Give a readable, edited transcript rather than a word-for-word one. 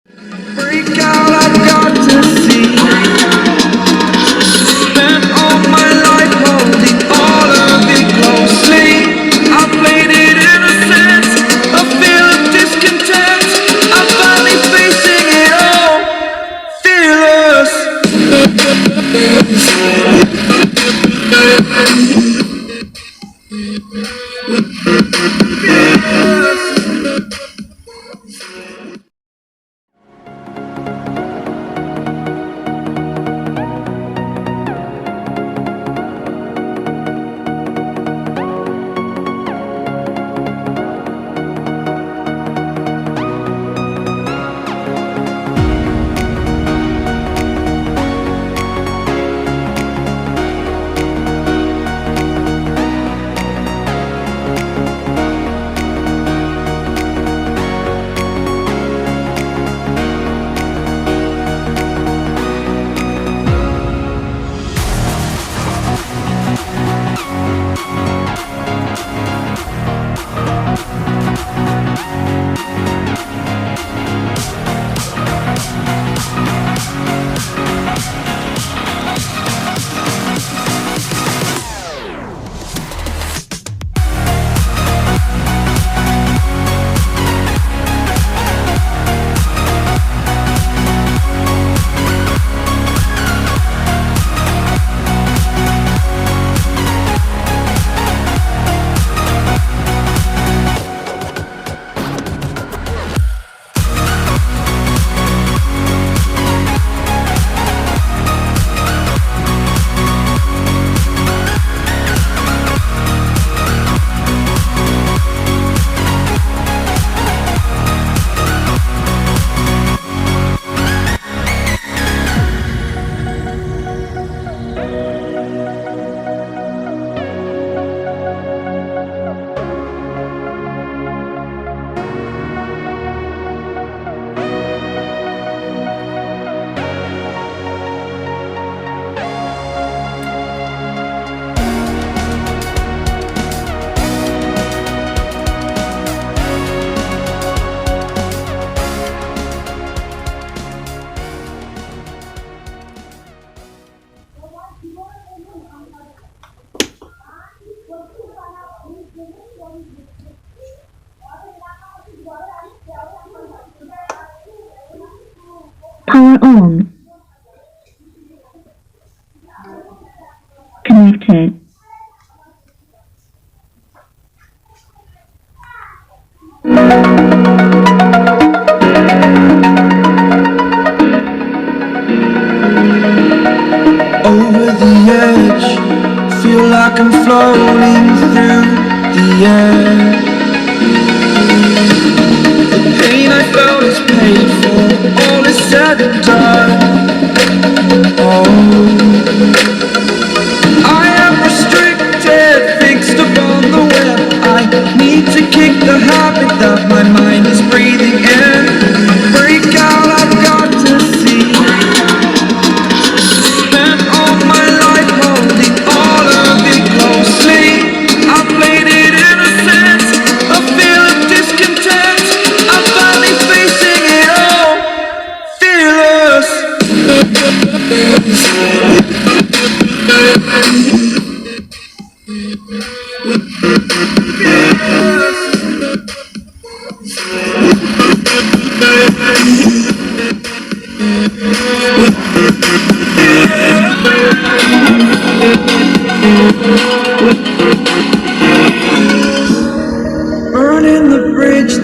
Break out, I've got to see. Spent all my life holding all of it closely. I played it innocent, a feel of discontent. I'm finally facing it all, Power on. Connected. over the edge. Feel like I'm floating through the air. The pain I felt is paid for, all is said and done. Oh, I am restricted, fixed upon the web. I need to kick the habit that my mind is breathing in. Break out, I've got to see. Spent all my life holding all of it closely. I played it innocent, a feel of discontent. I'm finally facing it all, fearless. Burning the bridge